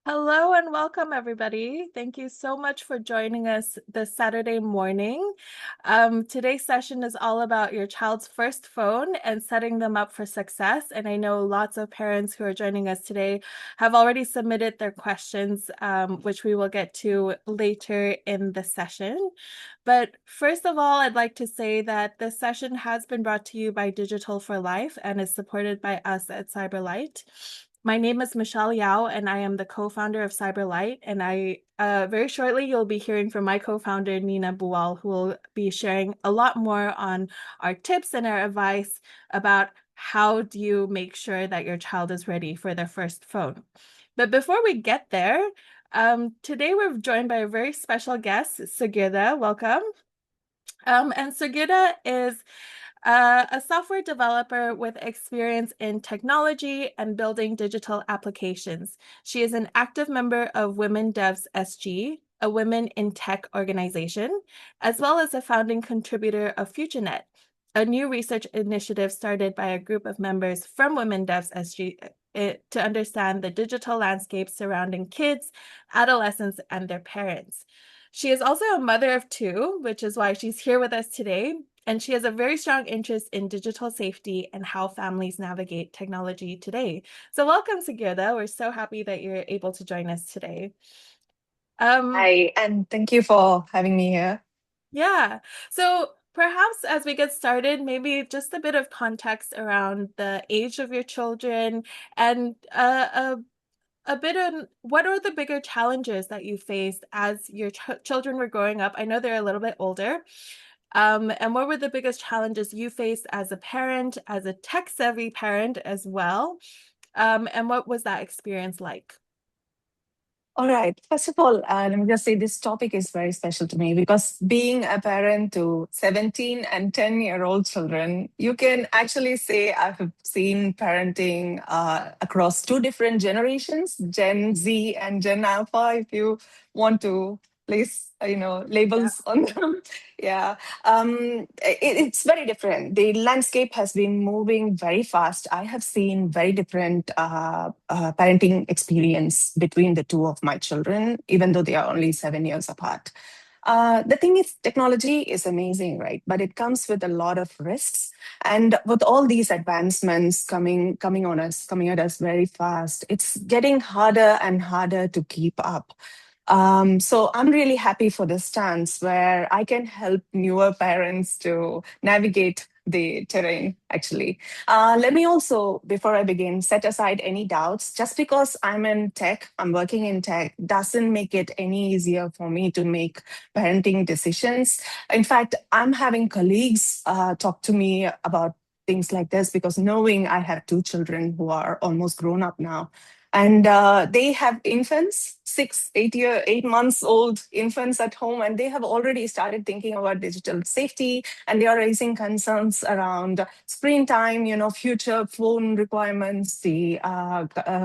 Hello and welcome, everybody. Thank you so much for joining us this Saturday morning. Today's session is all about your child's first phone and setting them up for success. And I know lots of parents who are joining us today have already submitted their questions, which we will get to later in the session. But first of all, I'd like to say that this session has been brought to you by Digital for Life and is supported by us at Cyberlite. My name is Michelle Yao, and I am the co-founder of Cyberlite. And very shortly, you'll be hearing from my co-founder, Nina Bual, who will be sharing a lot more on our tips and our advice about how do you make sure that your child is ready for their first phone. But before we get there, today we're joined by a very special guest, Sugirdha. Welcome. And Sugirdha is a software developer with experience in technology and building digital applications. She is an active member of Women Devs SG, a women in tech organization, as well as a founding contributor of FutureNet, a new research initiative started by a group of members from Women Devs SG to understand the digital landscape surrounding kids, adolescents, and their parents. She is also a mother of two, which is why she's here with us today. And she has a very strong interest in digital safety and how families navigate technology today. So welcome, Sugirdha. We're so happy that you're able to join us today. Hi, and thank you for having me here. Yeah. So perhaps as we get started, maybe just a bit of context around the age of your children and a bit on what are the bigger challenges that you faced as your children were growing up? I know they're a little bit older. And what were the biggest challenges you faced as a parent, as a tech-savvy parent as well? And what was that experience like? All right. First of all, let me just say this topic is very special to me because being a parent to 17 and 10-year-old children, you can actually say I've seen parenting across two different generations, Gen Z and Gen Alpha, if you want to place, Yeah. labels on them. Yeah. It's very different. The landscape has been moving very fast. I have seen very different parenting experience between the two of my children, even though they are only 7 years apart. The thing is, technology is amazing, right? But it comes with a lot of risks, and with all these advancements coming at us very fast, it's getting harder and harder to keep up. So I'm really happy for this stance where I can help newer parents to navigate the terrain, actually. Let me also, before I begin, set aside any doubts. Just because I'm working in tech, doesn't make it any easier for me to make parenting decisions. In fact, I'm having colleagues talk to me about things like this because knowing I have two children who are almost grown up now, and they have infants, 8 months old infants at home, and they have already started thinking about digital safety, and they are raising concerns around screen time, future phone requirements, the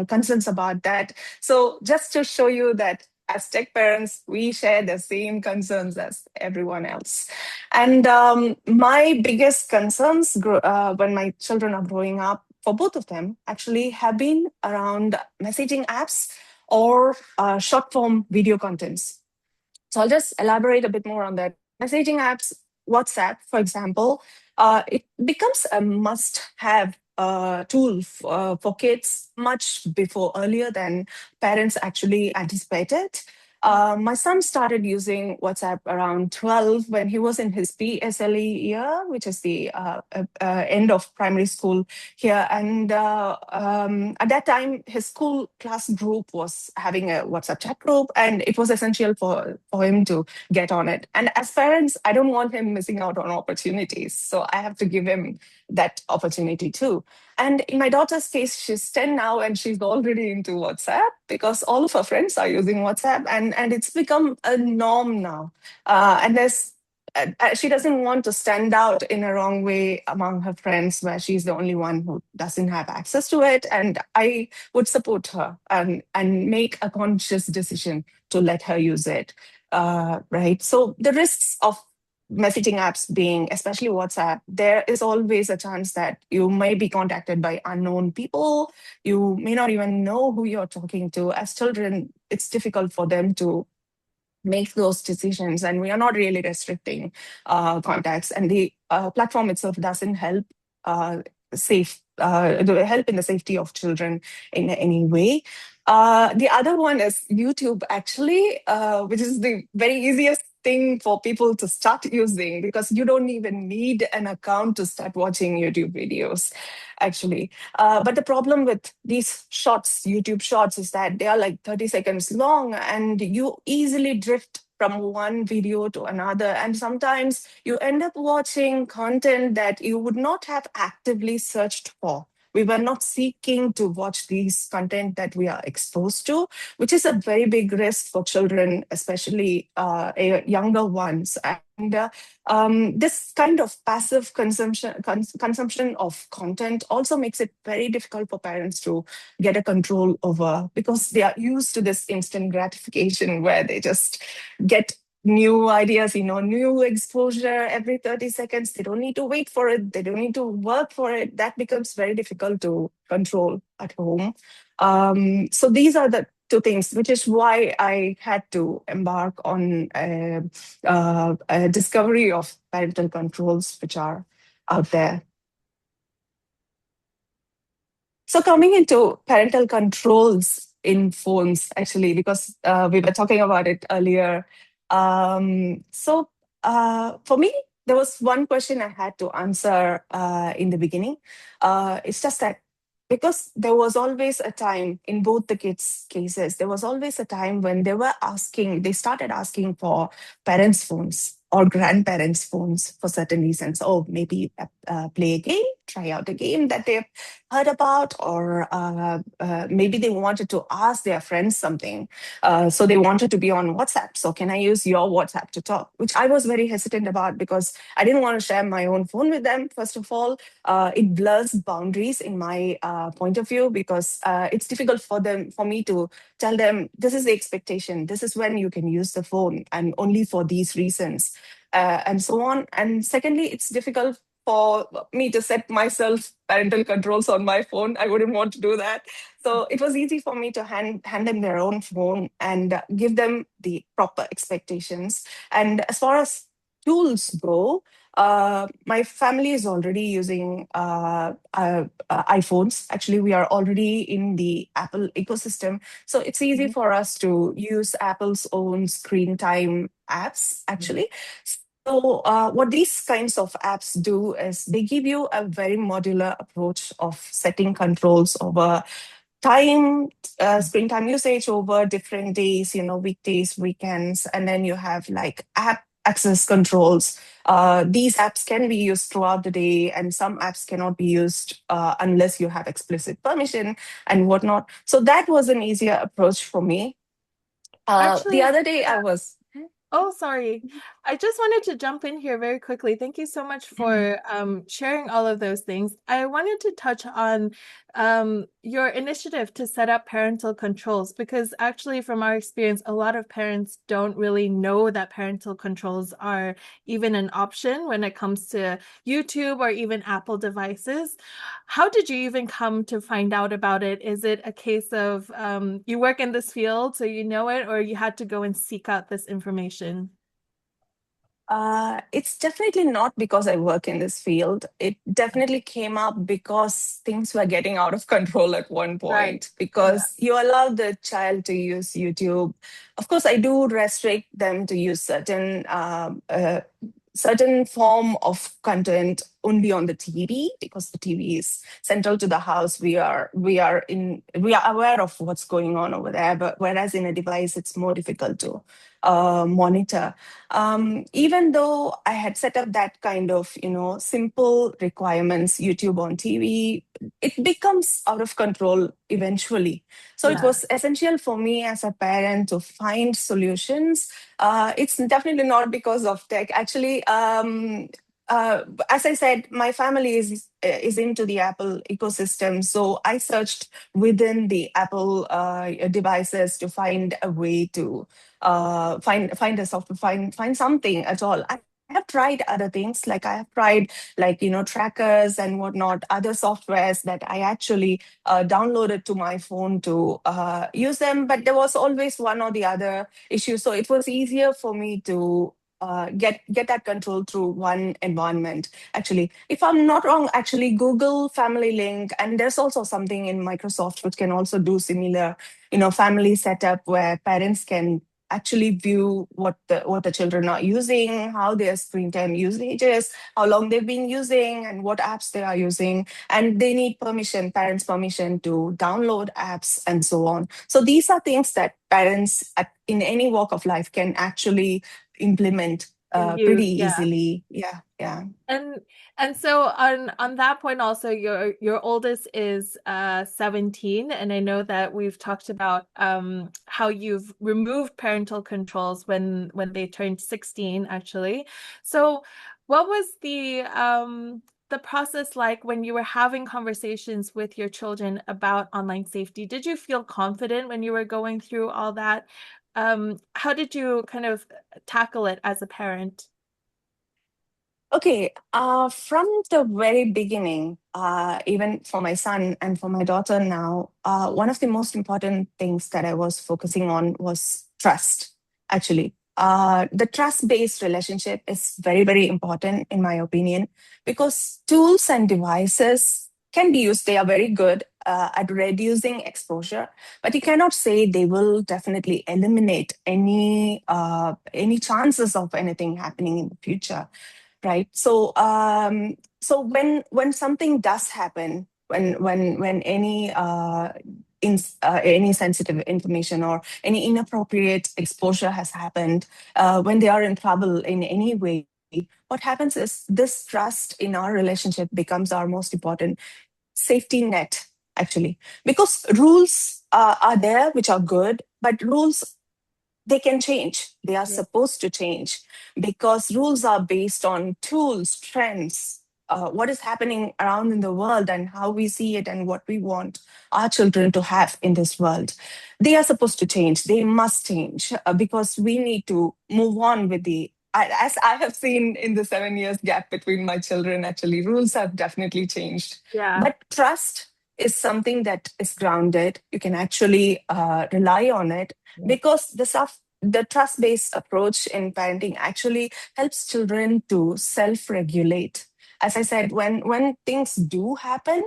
concerns about that. So just to show you that as tech parents, we share the same concerns as everyone else. And my biggest concerns when my children are growing up, for both of them, actually have been around messaging apps or short form video contents. So I'll just elaborate a bit more on that. Messaging apps, WhatsApp, for example, it becomes a must have tool for kids much before earlier than parents actually anticipated. My son started using WhatsApp around 12 when he was in his PSLE year, which is the end of primary school here. And at that time, his school class group was having a WhatsApp chat group, and it was essential for him to get on it. And as parents, I don't want him missing out on opportunities. So I have to give him that opportunity too. And in my daughter's case, she's 10 now and she's already into WhatsApp because all of her friends are using WhatsApp, and it's become a norm now. And she doesn't want to stand out in a wrong way among her friends where she's the only one who doesn't have access to it. And I would support her and make a conscious decision to let her use it. Right. So the risks of messaging apps being, especially WhatsApp, there is always a chance that you may be contacted by unknown people. You may not even know who you're talking to. As children, it's difficult for them to make those decisions, and we are not really restricting contacts, and the platform itself doesn't help help in the safety of children in any way. The other one is YouTube, actually, which is the very easiest thing for people to start using, because you don't even need an account to start watching YouTube videos, actually. But the problem with these shorts, YouTube shorts, is that they are like 30 seconds long, and you easily drift from one video to another. And sometimes you end up watching content that you would not have actively searched for. We were not seeking to watch these content that we are exposed to, which is a very big risk for children, especially younger ones. And this kind of passive consumption of content also makes it very difficult for parents to get a control over, because they are used to this instant gratification where they just get new ideas, new exposure every 30 seconds. They don't need to wait for it. They don't need to work for it. That becomes very difficult to control at home. So these are the two things, which is why I had to embark on a discovery of parental controls which are out there. So coming into parental controls in phones, actually, because we were talking about it earlier. For me, there was one question I had to answer in the beginning. It's just that because there was always a time in both the kids' cases, there was always a time when they started asking for parents' phones or grandparents' phones for certain reasons. Oh, maybe play a game, try out a game that they've heard about, or maybe they wanted to ask their friends something. So they wanted to be on WhatsApp. So can I use your WhatsApp to talk? Which I was very hesitant about, because I didn't want to share my own phone with them, first of all. It blurs boundaries in my point of view, because it's difficult for me to tell them, this is the expectation, this is when you can use the phone, and only for these reasons, and so on. And secondly, it's difficult for me to set myself parental controls on my phone. I wouldn't want to do that. So it was easy for me to hand them their own phone and give them the proper expectations. And as far as tools go, my family is already using iPhones. Actually, we are already in the Apple ecosystem. So it's easy for us to use Apple's own screen time apps, actually. So what these kinds of apps do is they give you a very modular approach of setting controls over time, screen time usage over different days, weekdays, weekends, and then you have like app access controls. These apps can be used throughout the day, and some apps cannot be used unless you have explicit permission and whatnot. So that was an easier approach for me. The Actually, other day I was. oh, sorry. I just wanted to jump in here very quickly. Thank you so much for sharing all of those things. I wanted to touch on your initiative to set up parental controls, because actually, from our experience, a lot of parents don't really know that parental controls are even an option when it comes to YouTube or even Apple devices. How did you even come to find out about it? Is it a case of you work in this field, so you know it, or you had to go and seek out this information? It's definitely not because I work in this field. It definitely came up because things were getting out of control at one Right. point, Yeah. because you allow the child to use YouTube. Of course, I do restrict them to use certain form of content only on the TV, because the TV is central to the house. We are aware of what's going on over there, but whereas in a device, it's more difficult to monitor. Even though I had set up that kind of, simple requirements, YouTube on TV, it becomes out of control eventually. So it Yeah. was essential for me as a parent to find solutions. It's definitely not because of tech. Actually, as I said, my family is into the Apple ecosystem, so I searched within the Apple devices to find a way to find a software, find something at all. I I have tried other things, like I have tried like trackers and whatnot, other softwares that I actually downloaded to my phone to use them, but there was always one or the other issue. So it was easier for me to get that control through one environment. Actually, if I'm not wrong, actually Google Family Link, and there's also something in Microsoft which can also do similar, family setup where parents can actually view what the children are using, how their screen time usage is, how long they've been using, and what apps they are using. And they need permission, parents' permission to download apps and so on. So these are things that parents in any walk of life can actually implement And pretty use, yeah. easily. Yeah, yeah. And and so on that point also, your oldest is 17, and I know that we've talked about how you've removed parental controls when they turned 16 actually. So what was the process like when you were having conversations with your children about online safety? Did you feel confident when you were going through all that? How did you kind of tackle it as a parent? Okay, from the very beginning, even for my son and for my daughter now, one of the most important things that I was focusing on was trust, actually. The trust-based relationship is very, very important, in my opinion, because tools and devices can be used. They are very good at reducing exposure, but you cannot say they will definitely eliminate any chances of anything happening in the future, right? So when something does happen, when any sensitive information or any inappropriate exposure has happened, when they are in trouble in any way, what happens is this trust in our relationship becomes our most important safety net, actually, because rules are there which are good, but rules, they can change. They are Yeah. supposed to change because rules are based on tools, trends, what is happening around in the world and how we see it and what we want our children to have in this world. They are supposed to change. They must change because we need to move on with as I have seen in the 7 years gap between my children, actually, rules have definitely changed. Yeah. But trust is something that is grounded. You can actually rely on it because the trust-based approach in parenting actually helps children to self-regulate. As I said, when things do happen,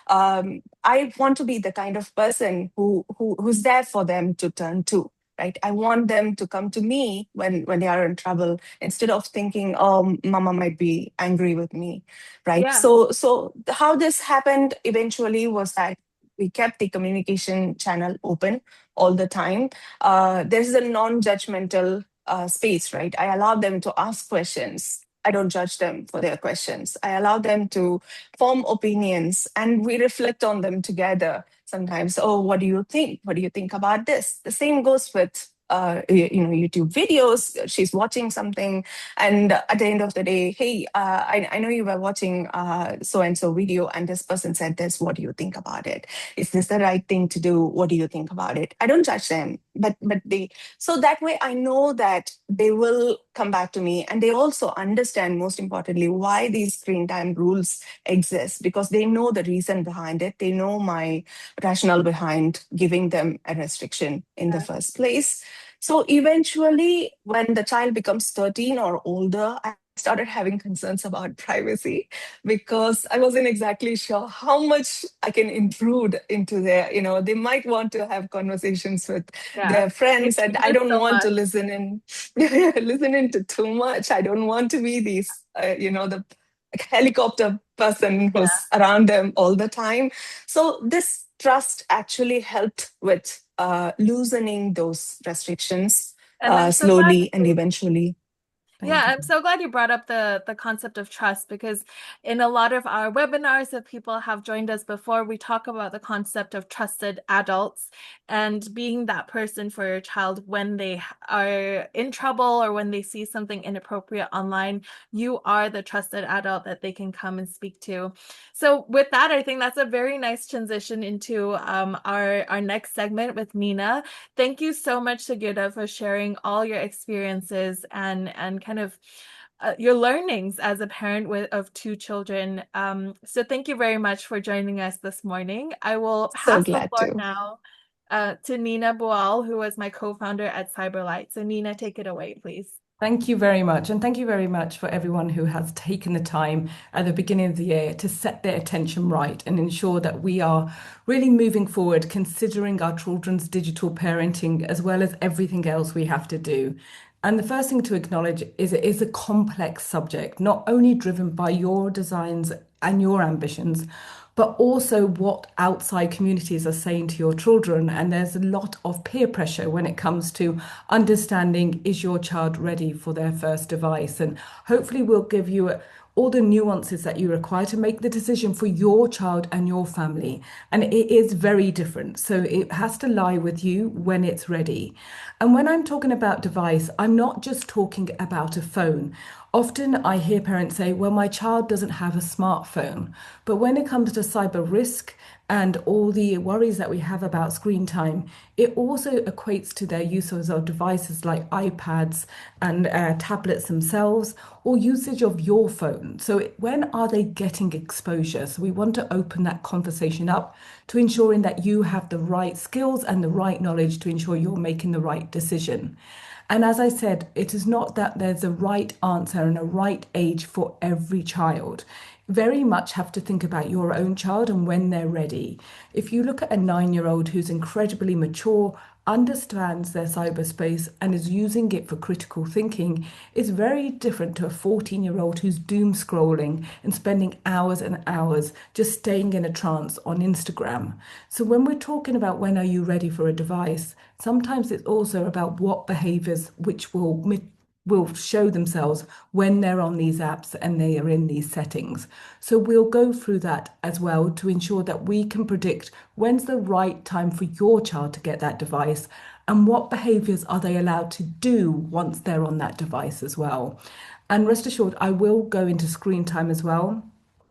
I want to be the kind of person who's there for them to turn to. Right, I want them to come to me when they are in trouble instead of thinking, "Oh, Mama might be angry with me." Right. Yeah. So how this happened eventually was that we kept the communication channel open all the time. There's a non-judgmental space, right? I allow them to ask questions. I don't judge them for their questions. I allow them to form opinions and we reflect on them together. Sometimes, oh, what do you think? What do you think about this? The same goes with YouTube videos. She's watching something, and at the end of the day, hey, I know you were watching so and so video, and this person said this. What do you think about it? Is this the right thing to do? What do you think about it? I don't judge them, but they, so that way I know that they will come back to me, and they also understand, most importantly, why these screen time rules exist, because they know the reason behind it. They know my rationale behind giving them a restriction in the first place. So eventually, when the child becomes 13 or older, I started having concerns about privacy because I wasn't exactly sure how much I can intrude into they might want to have conversations with Yeah. their friends, and Making I this don't so want to much. listen in, listen into too much. I don't want to be the helicopter person Yeah. who's around them all the time. So this trust actually helped with loosening those restrictions And I'm so glad slowly and eventually. Yeah, Thank you. I'm so glad you brought up the concept of trust because in a lot of our webinars that people have joined us before, we talk about the concept of trusted adults and being that person for your child when they are in trouble or when they see something inappropriate online. You are the trusted adult that they can come and speak to. So with that, I think that's a very nice transition into our next segment with Nina. Thank you so much, Sugirdha, for sharing all your experiences and kind of your learnings as a parent of two children. So thank you very much for joining us this morning. I will So pass the glad floor to. now to Nina Bual, who is my co-founder at Cyberlite. So Nina, take it away, please. Thank you very much. And thank you very much for everyone who has taken the time at the beginning of the year to set their attention right and ensure that we are really moving forward, considering our children's digital parenting as well as everything else we have to do. And the first thing to acknowledge is it is a complex subject, not only driven by your designs and your ambitions, but also what outside communities are saying to your children. And there's a lot of peer pressure when it comes to understanding, is your child ready for their first device? And hopefully we'll give you all the nuances that you require to make the decision for your child and your family. And it is very different. So it has to lie with you when it's ready. And when I'm talking about device, I'm not just talking about a phone. Often I hear parents say, well, my child doesn't have a smartphone. But when it comes to cyber risk and all the worries that we have about screen time, it also equates to their use of devices like iPads and tablets themselves, or usage of your phone. So when are they getting exposure? So we want to open that conversation up to ensuring that you have the right skills and the right knowledge to ensure you're making the right decision. And as I said, it is not that there's a right answer and a right age for every child. Very much have to think about your own child and when they're ready. If you look at a 9-year-old who's incredibly mature, understands their cyberspace and is using it for critical thinking, is very different to a 14-year-old who's doom scrolling and spending hours and hours just staying in a trance on Instagram. So when we're talking about when are you ready for a device, sometimes it's also about what behaviors which will show themselves when they're on these apps and they are in these settings. So we'll go through that as well to ensure that we can predict when's the right time for your child to get that device and what behaviors are they allowed to do once they're on that device as well. And rest assured, I will go into screen time as well.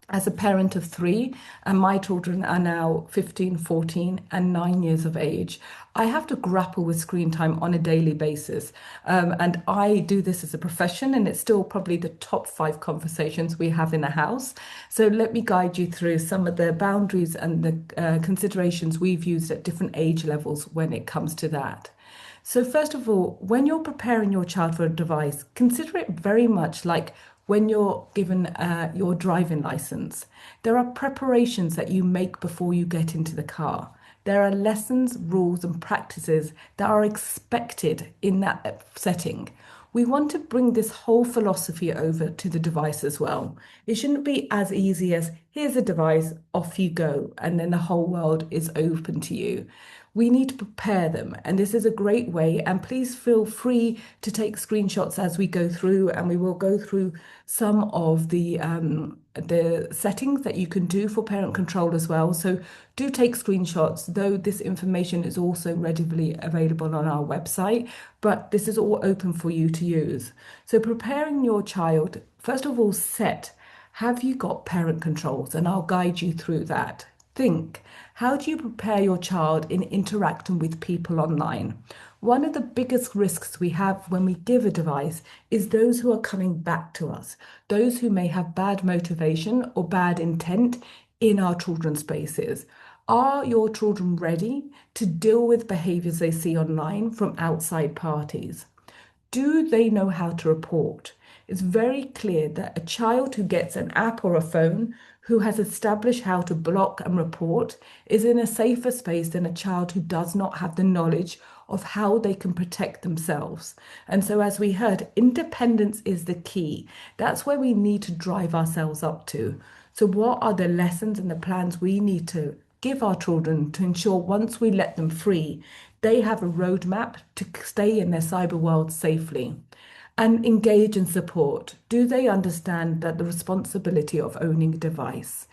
As a parent of three, and my children are now 15, 14, and 9 years of age, I have to grapple with screen time on a daily basis. And I do this as a profession, and it's still probably the top 5 conversations we have in the house. So let me guide you through some of the boundaries and the considerations we've used at different age levels when it comes to that. So, first of all, when you're preparing your child for a device, consider it very much like when you're given your driving license. There are preparations that you make before you get into the car. There are lessons, rules, and practices that are expected in that setting. We want to bring this whole philosophy over to the device as well. It shouldn't be as easy as here's a device, off you go, and then the whole world is open to you. We need to prepare them, and this is a great way. And please feel free to take screenshots as we go through, and we will go through some of the settings that you can do for parent control as well. So do take screenshots, though this information is also readily available on our website, but this is all open for you to use. So preparing your child, first of all, have you got parent controls? And I'll guide you through that. Think, how do you prepare your child in interacting with people online? One of the biggest risks we have when we give a device is those who are coming back to us, those who may have bad motivation or bad intent in our children's spaces. Are your children ready to deal with behaviors they see online from outside parties? Do they know how to report? It's very clear that a child who gets an app or a phone, who has established how to block and report, is in a safer space than a child who does not have the knowledge of how they can protect themselves. And so, as we heard, independence is the key. That's where we need to drive ourselves up to. So, what are the lessons and the plans we need to give our children to ensure once we let them free, they have a roadmap to stay in their cyber world safely? And engage and support. Do they understand that the responsibility of owning a device?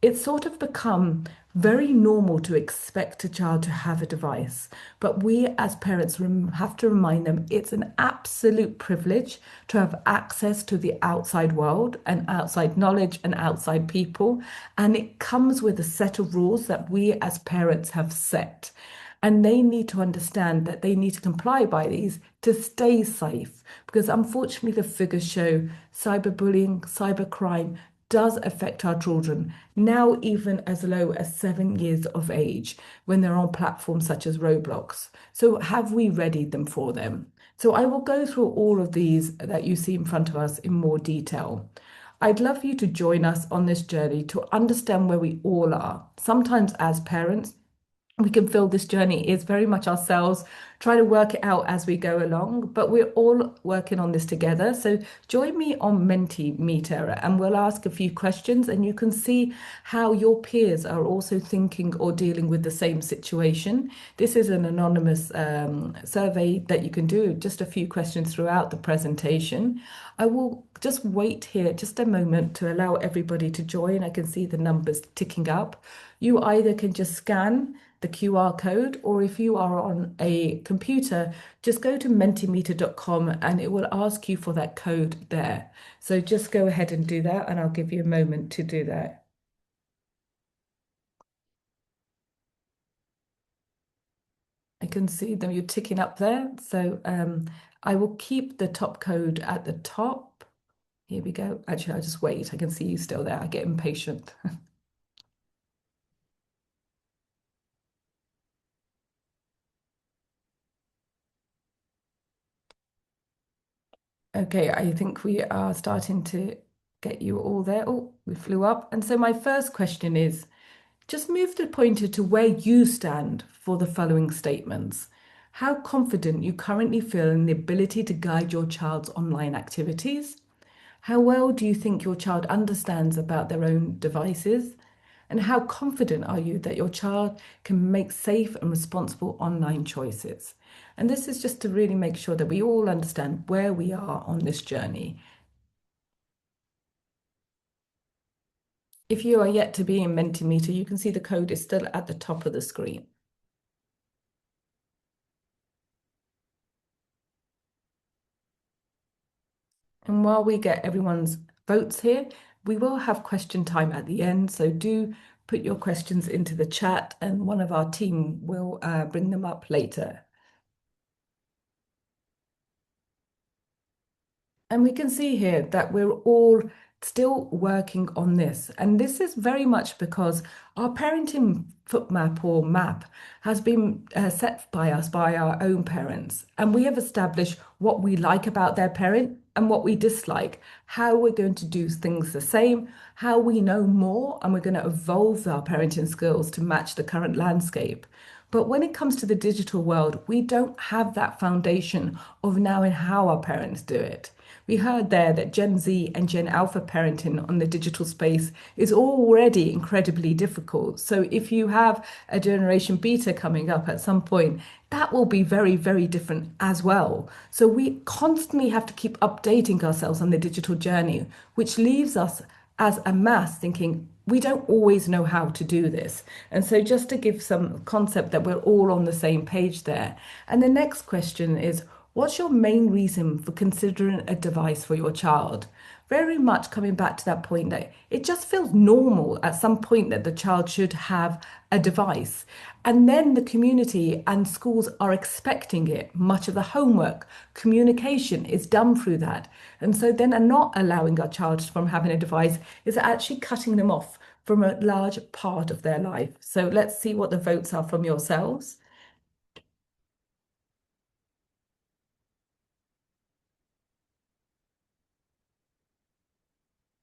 It's sort of become very normal to expect a child to have a device, but we as parents have to remind them it's an absolute privilege to have access to the outside world and outside knowledge and outside people, and it comes with a set of rules that we as parents have set. And they need to understand that they need to comply by these to stay safe. Because unfortunately, the figures show cyberbullying, cybercrime does affect our children now, even as low as 7 years of age when they're on platforms such as Roblox. So, have we readied them for them? So, I will go through all of these that you see in front of us in more detail. I'd love for you to join us on this journey to understand where we all are. Sometimes, as parents, we can feel this journey is very much ourselves, trying to work it out as we go along, but we're all working on this together. So join me on Mentimeter and we'll ask a few questions and you can see how your peers are also thinking or dealing with the same situation. This is an anonymous survey that you can do, just a few questions throughout the presentation. I will just wait here just a moment to allow everybody to join. I can see the numbers ticking up. You either can just scan the QR code, or if you are on a computer, just go to mentimeter.com and it will ask you for that code there. So just go ahead and do that, and I'll give you a moment to do that. I can see them, you're ticking up there. So I will keep the top code at the top. Here we go. Actually, I'll just wait. I can see you still there. I get impatient. Okay, I think we are starting to get you all there. Oh, we flew up. And so my first question is, just move the pointer to where you stand for the following statements. How confident you currently feel in the ability to guide your child's online activities? How well do you think your child understands about their own devices? And how confident are you that your child can make safe and responsible online choices? And this is just to really make sure that we all understand where we are on this journey. If you are yet to be in Mentimeter, you can see the code is still at the top of the screen. And while we get everyone's votes here, we will have question time at the end. So do put your questions into the chat and one of our team will bring them up later. And we can see here that we're all still working on this. And this is very much because our parenting foot map or map has been set by us, by our own parents. And we have established what we like about their parent and what we dislike, how we're going to do things the same, how we know more, and we're going to evolve our parenting skills to match the current landscape. But when it comes to the digital world, we don't have that foundation of knowing how our parents do it. We heard there that Gen Z and Gen Alpha parenting on the digital space is already incredibly difficult. So if you have a Generation Beta coming up at some point, that will be very, very different as well. So we constantly have to keep updating ourselves on the digital journey, which leaves us as a mass thinking, we don't always know how to do this. And so just to give some concept that we're all on the same page there. And the next question is, what's your main reason for considering a device for your child? Very much coming back to that point that it just feels normal at some point that the child should have a device. And then the community and schools are expecting it. Much of the homework, communication is done through that. And so then not allowing our child from having a device is actually cutting them off from a large part of their life. So let's see what the votes are from yourselves.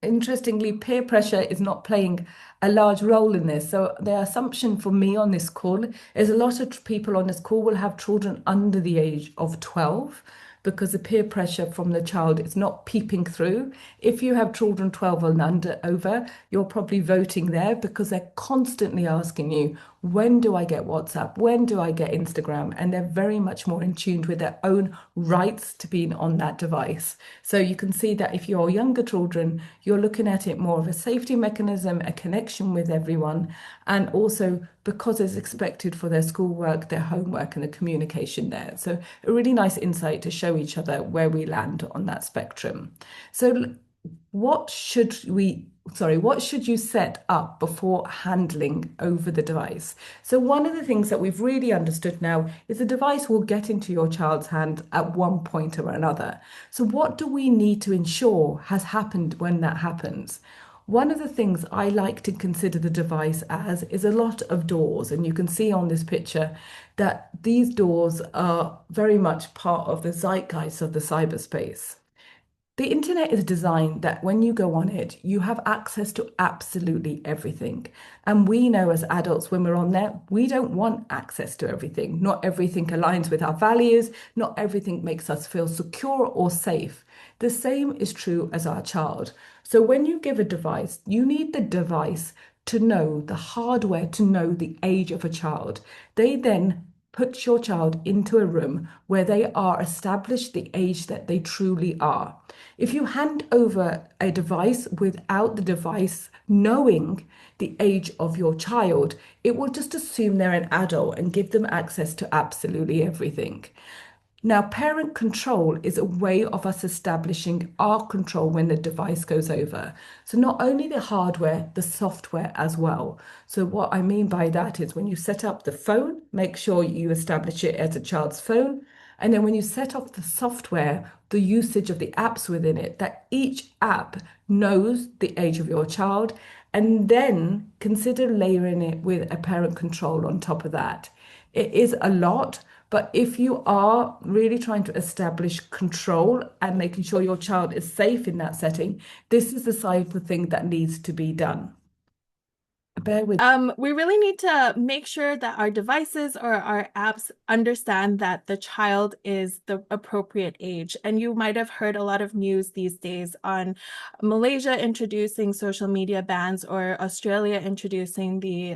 Interestingly, peer pressure is not playing a large role in this. So the assumption for me on this call is a lot of people on this call will have children under the age of 12 because the peer pressure from the child is not peeping through. If you have children 12 and over, you're probably voting there because they're constantly asking you, when do I get WhatsApp? When do I get Instagram? And they're very much more in tune with their own rights to being on that device. So you can see that if you're younger children, you're looking at it more of a safety mechanism, a connection with everyone, and also because it's expected for their schoolwork, their homework, and the communication there. So a really nice insight to show each other where we land on that spectrum. So what should we what should you set up before handling over the device? So one of the things that we've really understood now is the device will get into your child's hand at one point or another. So what do we need to ensure has happened when that happens? One of the things I like to consider the device as is a lot of doors. And you can see on this picture that these doors are very much part of the zeitgeist of the cyberspace. The internet is designed that when you go on it, you have access to absolutely everything. And we know as adults, when we're on there, we don't want access to everything. Not everything aligns with our values. Not everything makes us feel secure or safe. The same is true as our child. So when you give a device, you need the device to know the hardware, to know the age of a child. They then put your child into a room where they are established the age that they truly are. If you hand over a device without the device knowing the age of your child, it will just assume they're an adult and give them access to absolutely everything. Now, parent control is a way of us establishing our control when the device goes over. So not only the hardware, the software as well. So what I mean by that is when you set up the phone, make sure you establish it as a child's phone. And then when you set up the software, the usage of the apps within it, that each app knows the age of your child, and then consider layering it with a parent control on top of that. It is a lot, but if you are really trying to establish control and making sure your child is safe in that setting, this is the type of thing that needs to be done. Bear with. We really need to make sure that our devices or our apps understand that the child is the appropriate age. And you might have heard a lot of news these days on Malaysia introducing social media bans, or Australia introducing the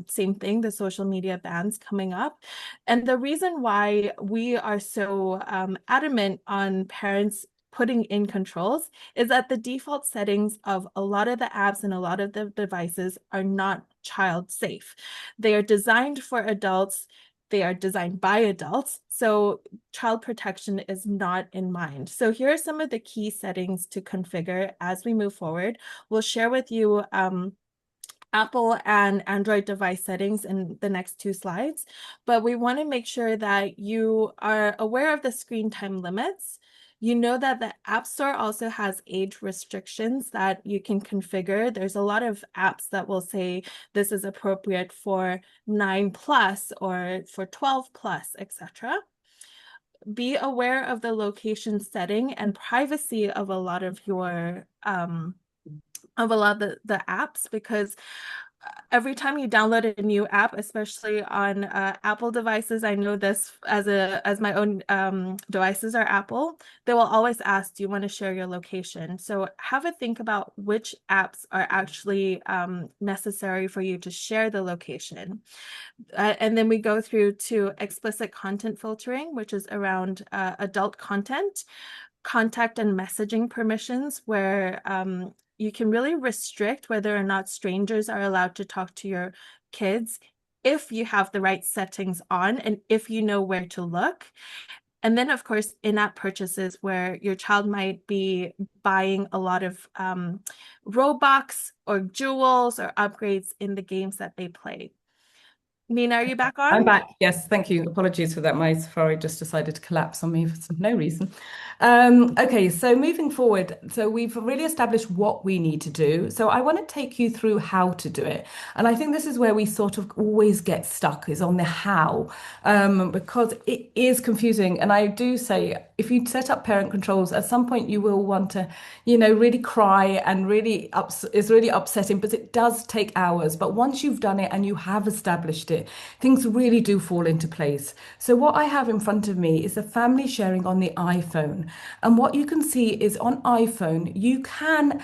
same thing, the social media bans coming up. And the reason why we are so adamant on parents putting in controls is that the default settings of a lot of the apps and a lot of the devices are not child safe. They are designed for adults. They are designed by adults. So child protection is not in mind. So here are some of the key settings to configure as we move forward. We'll share with you Apple and Android device settings in the next 2 slides, but we want to make sure that you are aware of the screen time limits. You know that the App Store also has age restrictions that you can configure. There's a lot of apps that will say this is appropriate for 9+ or for 12+, etc. Be aware of the location setting and privacy of a lot of your the apps, because every time you download a new app, especially on Apple devices, I know this as my own devices are Apple, they will always ask, do you want to share your location? So have a think about which apps are actually necessary for you to share the location. And then we go through to explicit content filtering, which is around adult content, contact and messaging permissions, where you can really restrict whether or not strangers are allowed to talk to your kids if you have the right settings on and if you know where to look. And then, of course, in-app purchases where your child might be buying a lot of Robux or jewels or upgrades in the games that they play. Nina, are you back on? I'm back. Yes, thank you. Apologies for that. My Safari just decided to collapse on me for no reason. Okay, so moving forward, so we've really established what we need to do. So I want to take you through how to do it. And I think this is where we sort of always get stuck, is on the how, because it is confusing. And I do say, if you set up parent controls, at some point you will want to, really cry and it's really upsetting, but it does take hours. But once you've done it and you have established it, things really do fall into place. So what I have in front of me is the family sharing on the iPhone. And what you can see is on iPhone, you can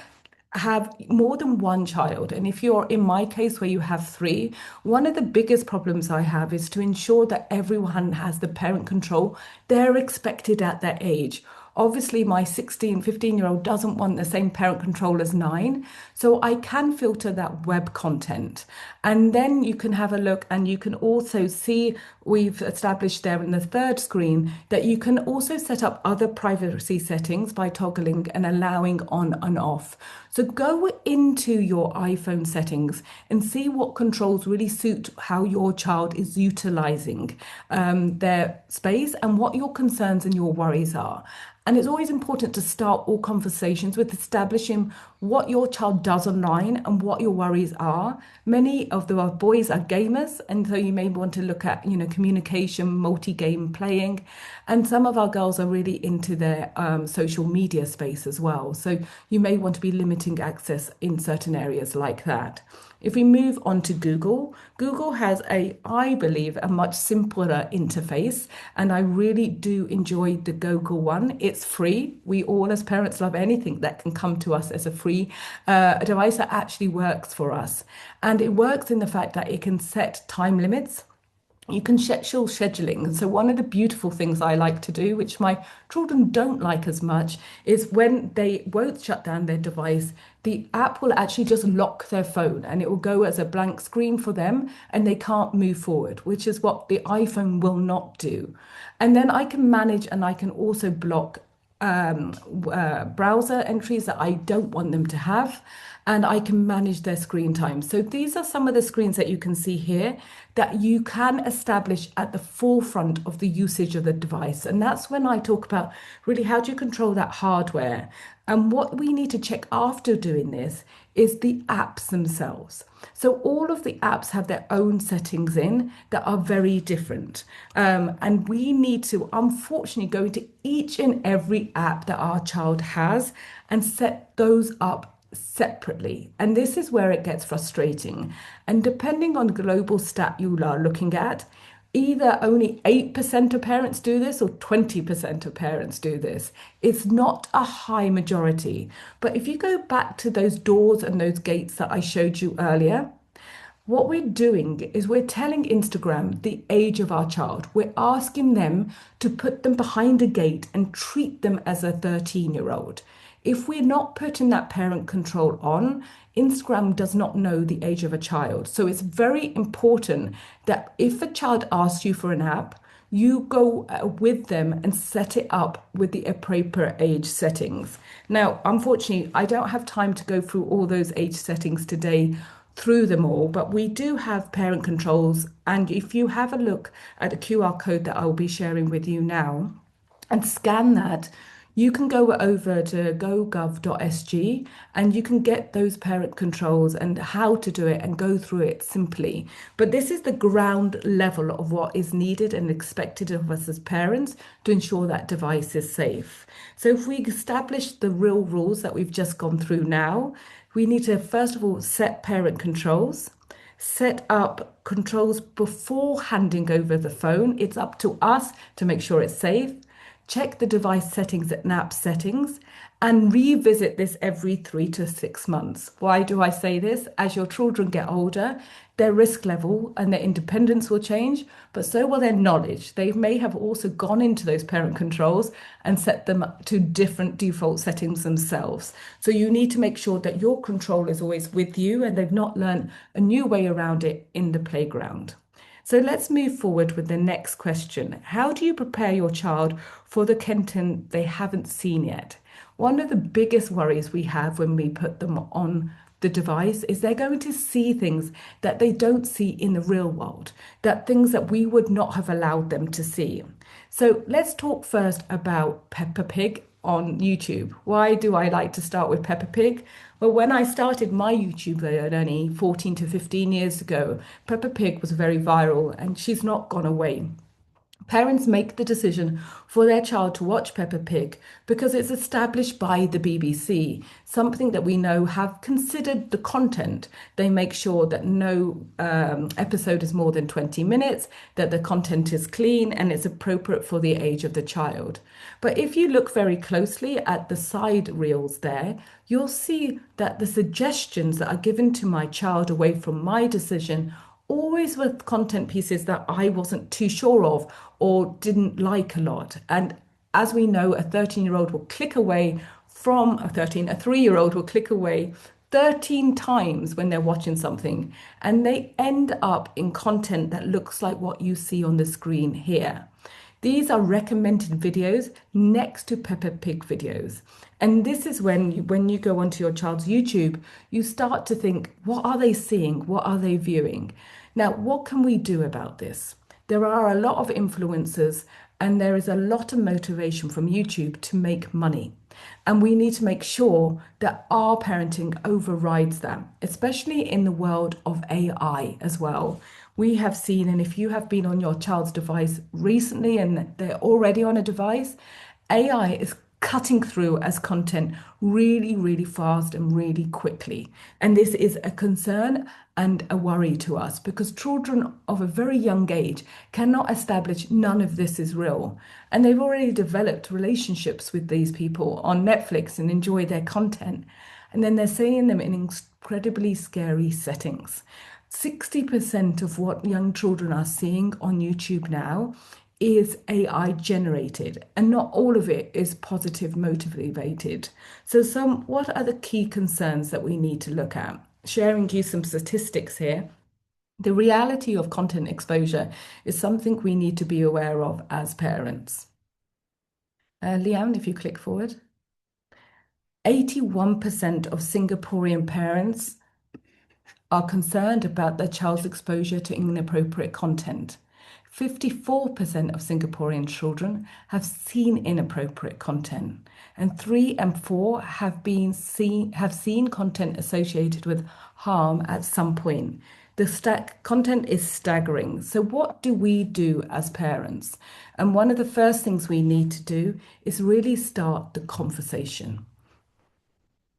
have more than one child. And if you're in my case where you have 3, one of the biggest problems I have is to ensure that everyone has the parent control they're expected at that age. Obviously, my 16, 15-year-old doesn't want the same parent control as 9. So I can filter that web content. And then you can have a look and you can also see, we've established there in the third screen, that you can also set up other privacy settings by toggling and allowing on and off. So go into your iPhone settings and see what controls really suit how your child is utilizing their space and what your concerns and your worries are. And it's always important to start all conversations with establishing what your child does online and what your worries are. Many of the boys are gamers, and so you may want to look at, communication, multi-game playing. And some of our girls are really into their social media space as well. So you may want to be limiting access in certain areas like that. If we move on to Google, Google has I believe, a much simpler interface, and I really do enjoy the Google one. It's free. We all as parents love anything that can come to us as a free device that actually works for us. And it works in the fact that it can set time limits. You can schedule scheduling. So one of the beautiful things I like to do, which my children don't like as much, is when they won't shut down their device, the app will actually just lock their phone and it will go as a blank screen for them and they can't move forward, which is what the iPhone will not do. And then I can manage and I can also block browser entries that I don't want them to have, and I can manage their screen time. So these are some of the screens that you can see here that you can establish at the forefront of the usage of the device. And that's when I talk about really how do you control that hardware. And what we need to check after doing this is the apps themselves. So all of the apps have their own settings in that are very different. And we need to, unfortunately, go into each and every app that our child has and set those up separately. And this is where it gets frustrating. And depending on the global stat you are looking at, either only 8% of parents do this or 20% of parents do this. It's not a high majority. But if you go back to those doors and those gates that I showed you earlier, what we're doing is we're telling Instagram the age of our child. We're asking them to put them behind a gate and treat them as a 13-year-old. If we're not putting that parent control on, Instagram does not know the age of a child. So it's very important that if a child asks you for an app, you go with them and set it up with the appropriate age settings. Now, unfortunately, I don't have time to go through all those age settings today, through them all, but we do have parent controls. And if you have a look at the QR code that I'll be sharing with you now and scan that, you can go over to gogov.sg and you can get those parent controls and how to do it and go through it simply. But this is the ground level of what is needed and expected of us as parents to ensure that device is safe. So if we establish the real rules that we've just gone through now, we need to first of all set parent controls, set up controls before handing over the phone. It's up to us to make sure it's safe. Check the device settings at app settings and revisit this every 3 to 6 months. Why do I say this? As your children get older, their risk level and their independence will change, but so will their knowledge. They may have also gone into those parent controls and set them to different default settings themselves. So you need to make sure that your control is always with you and they've not learned a new way around it in the playground. So let's move forward with the next question. How do you prepare your child for the content they haven't seen yet? One of the biggest worries we have when we put them on the device is they're going to see things that they don't see in the real world, that things that we would not have allowed them to see. So let's talk first about Peppa Pig on YouTube. Why do I like to start with Peppa Pig? Well, when I started my YouTube journey 14 to 15 years ago, Peppa Pig was very viral and she's not gone away. Parents make the decision for their child to watch Peppa Pig because it's established by the BBC, something that we know have considered the content. They make sure that no episode is more than 20 minutes, that the content is clean and it's appropriate for the age of the child. But if you look very closely at the side reels there, you'll see that the suggestions that are given to my child away from my decision always with content pieces that I wasn't too sure of or didn't like a lot. And as we know, a 13-year-old will click away from a 3-year-old will click away 13 times when they're watching something, and they end up in content that looks like what you see on the screen here. These are recommended videos next to Peppa Pig videos. And this is when you go onto your child's YouTube, you start to think, what are they seeing? What are they viewing? Now, what can we do about this? There are a lot of influencers and there is a lot of motivation from YouTube to make money. And we need to make sure that our parenting overrides that, especially in the world of AI as well. We have seen, and if you have been on your child's device recently and they're already on a device, AI is cutting through as content really, really fast and really quickly. And this is a concern and a worry to us because children of a very young age cannot establish none of this is real. And they've already developed relationships with these people on Netflix and enjoy their content. And then they're seeing them in incredibly scary settings. 60% of what young children are seeing on YouTube now is AI generated, and not all of it is positive motivated. So what are the key concerns that we need to look at? Sharing you some statistics here. The reality of content exposure is something we need to be aware of as parents. Leanne, if you click forward. 81% of Singaporean parents are concerned about their child's exposure to inappropriate content. 54% of Singaporean children have seen inappropriate content, and 3 and 4 have seen content associated with harm at some point. The content is staggering. So what do we do as parents? And one of the first things we need to do is really start the conversation.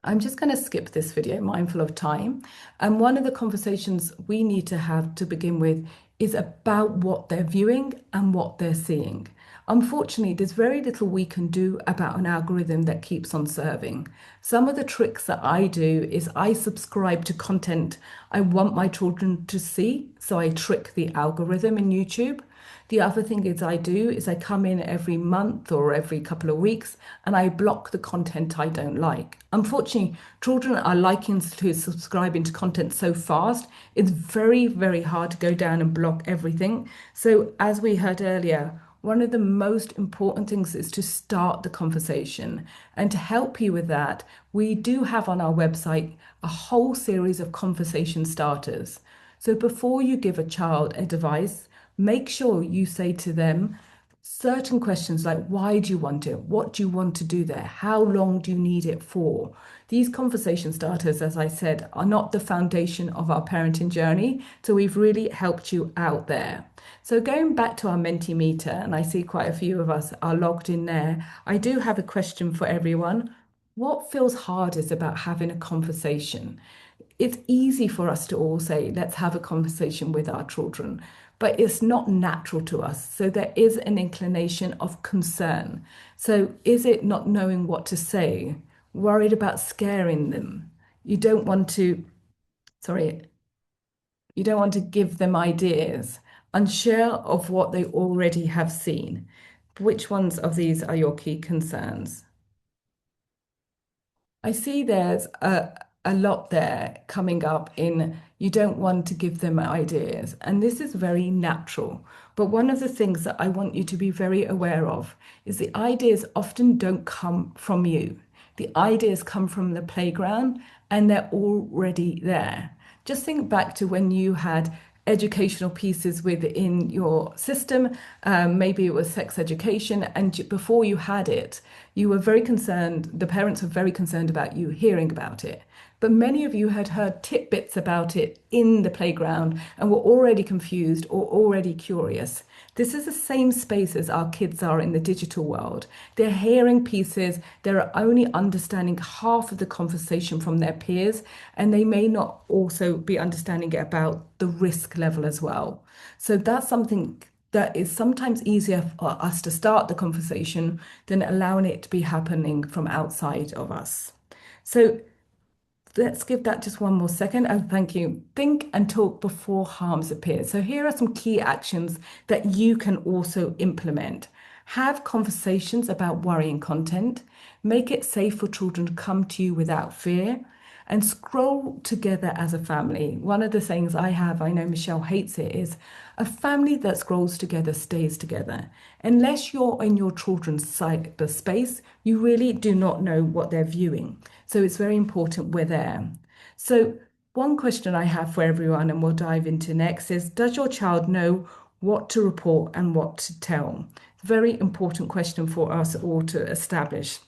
I'm just going to skip this video, mindful of time. And one of the conversations we need to have to begin with is about what they're viewing and what they're seeing. Unfortunately, there's very little we can do about an algorithm that keeps on serving. Some of the tricks that I do is I subscribe to content I want my children to see, so I trick the algorithm in YouTube. The other thing I come in every month or every couple of weeks and I block the content I don't like. Unfortunately, children are liking to subscribing to content so fast, it's very, very hard to go down and block everything. So as we heard earlier, one of the most important things is to start the conversation. And to help you with that, we do have on our website a whole series of conversation starters. So before you give a child a device, make sure you say to them certain questions like, why do you want it? What do you want to do there? How long do you need it for? These conversation starters, as I said, are not the foundation of our parenting journey. So we've really helped you out there. So going back to our Mentimeter, and I see quite a few of us are logged in there, I do have a question for everyone. What feels hardest about having a conversation? It's easy for us to all say, let's have a conversation with our children, but it's not natural to us. So there is an inclination of concern. So is it not knowing what to say, worried about scaring them? You don't want to give them ideas, unsure of what they already have seen. Which ones of these are your key concerns? I see there's a lot there coming up in you don't want to give them ideas, and this is very natural. But one of the things that I want you to be very aware of is the ideas often don't come from you. The ideas come from the playground and they're already there. Just think back to when you had educational pieces within your system. Maybe it was sex education, and before you had it, you were very concerned, the parents were very concerned about you hearing about it. But many of you had heard tidbits about it in the playground and were already confused or already curious. This is the same space as our kids are in the digital world. They're hearing pieces, they're only understanding half of the conversation from their peers, and they may not also be understanding it about the risk level as well. So that's something that is sometimes easier for us to start the conversation than allowing it to be happening from outside of us. So let's give that just one more second. And thank you. Think and talk before harms appear. So here are some key actions that you can also implement. Have conversations about worrying content. Make it safe for children to come to you without fear. And scroll together as a family. One of the things I have, I know Michelle hates it, is a family that scrolls together stays together. Unless you're in your children's cyberspace, you really do not know what they're viewing. So it's very important we're there. So one question I have for everyone, and we'll dive into next, is does your child know what to report and what to tell? Very important question for us all to establish.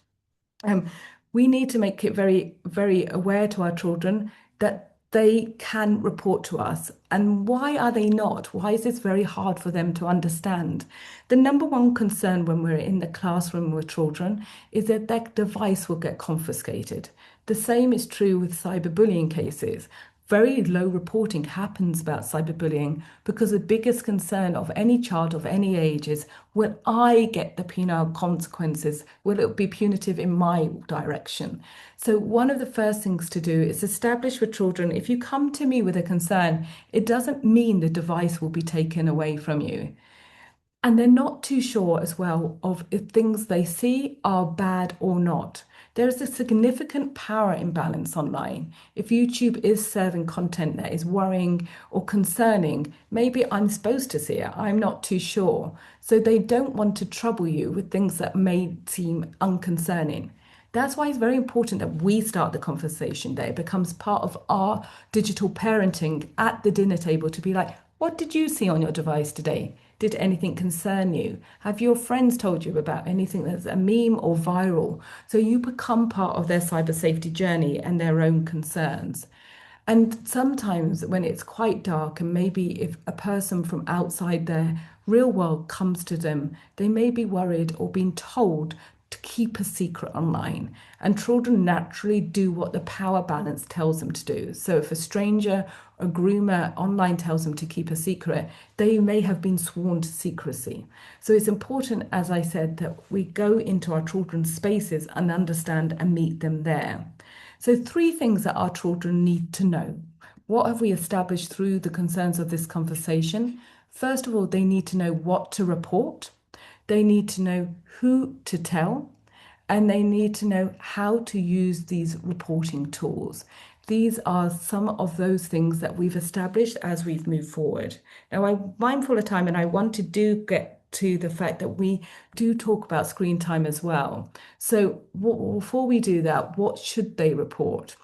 We need to make it very, very aware to our children that they can report to us. And why are they not? Why is this very hard for them to understand? The number one concern when we're in the classroom with children is that their device will get confiscated. The same is true with cyberbullying cases. Very low reporting happens about cyberbullying because the biggest concern of any child of any age is, will I get the penal consequences? Will it be punitive in my direction? So one of the first things to do is establish with children, if you come to me with a concern, it doesn't mean the device will be taken away from you. And they're not too sure as well of if things they see are bad or not. There is a significant power imbalance online. If YouTube is serving content that is worrying or concerning, maybe I'm supposed to see it, I'm not too sure. So they don't want to trouble you with things that may seem unconcerning. That's why it's very important that we start the conversation there. It becomes part of our digital parenting at the dinner table to be like, what did you see on your device today? Did anything concern you? Have your friends told you about anything that's a meme or viral? So you become part of their cyber safety journey and their own concerns. And sometimes when it's quite dark, and maybe if a person from outside their real world comes to them, they may be worried or being told to keep a secret online. And children naturally do what the power balance tells them to do. So if a stranger, a groomer online tells them to keep a secret, they may have been sworn to secrecy. So it's important, as I said, that we go into our children's spaces and understand and meet them there. So 3 things that our children need to know. What have we established through the concerns of this conversation? First of all, they need to know what to report. They need to know who to tell, and they need to know how to use these reporting tools. These are some of those things that we've established as we've moved forward. Now, I'm mindful of time, and I want to get to the fact that we do talk about screen time as well. So before we do that, what should they report?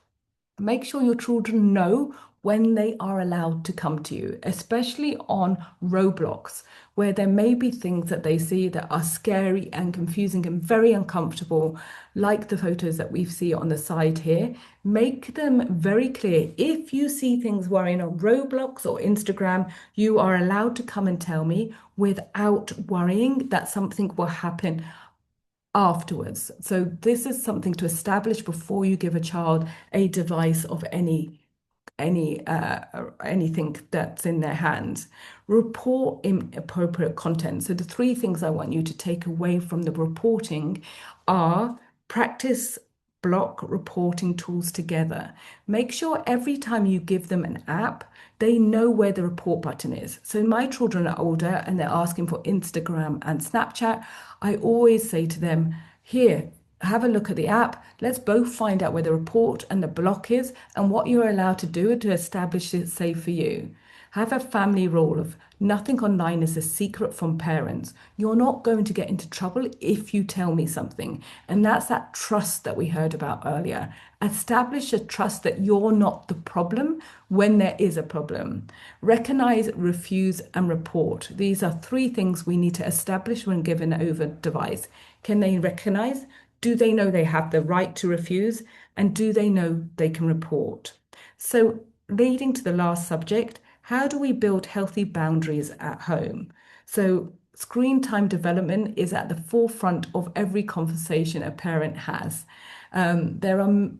Make sure your children know when they are allowed to come to you, especially on Roblox, where there may be things that they see that are scary and confusing and very uncomfortable, like the photos that we see on the side here. Make them very clear. If you see things worrying on Roblox or Instagram, you are allowed to come and tell me without worrying that something will happen afterwards. So this is something to establish before you give a child a device of anything that's in their hands. Report inappropriate content. So the 3 things I want you to take away from the reporting are practice block reporting tools together. Make sure every time you give them an app, they know where the report button is. So my children are older and they're asking for Instagram and Snapchat. I always say to them, here, have a look at the app. Let's both find out where the report and the block is and what you're allowed to do to establish it safe for you. Have a family rule of nothing online is a secret from parents. You're not going to get into trouble if you tell me something. And that's that trust that we heard about earlier. Establish a trust that you're not the problem when there is a problem. Recognize, refuse, and report. These are 3 things we need to establish when given over device. Can they recognize? Do they know they have the right to refuse? And do they know they can report? So leading to the last subject, how do we build healthy boundaries at home? So screen time development is at the forefront of every conversation a parent has. There are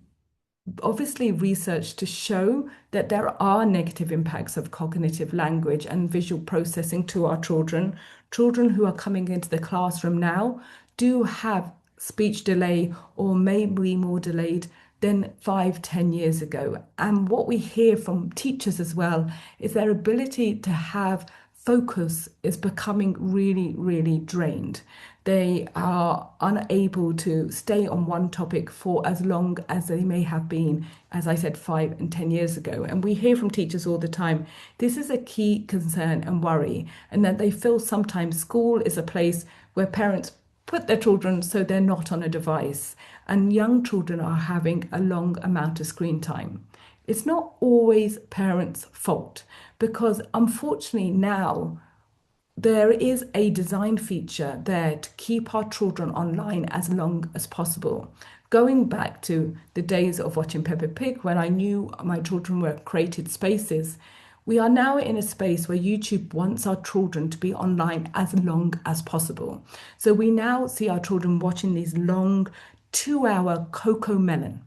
obviously research to show that there are negative impacts of cognitive language and visual processing to our children. Children who are coming into the classroom now do have speech delay or maybe more delayed than 5-10 years ago. And what we hear from teachers as well is their ability to have focus is becoming really, really drained. They are unable to stay on one topic for as long as they may have been, as I said, 5 and 10 years ago. And we hear from teachers all the time, this is a key concern and worry, and that they feel sometimes school is a place where parents put their children so they're not on a device, and young children are having a long amount of screen time. It's not always parents' fault, because unfortunately now there is a design feature there to keep our children online as long as possible. Going back to the days of watching Peppa Pig, when I knew my children were created spaces, we are now in a space where YouTube wants our children to be online as long as possible. So we now see our children watching these long 2-hour Coco Melon.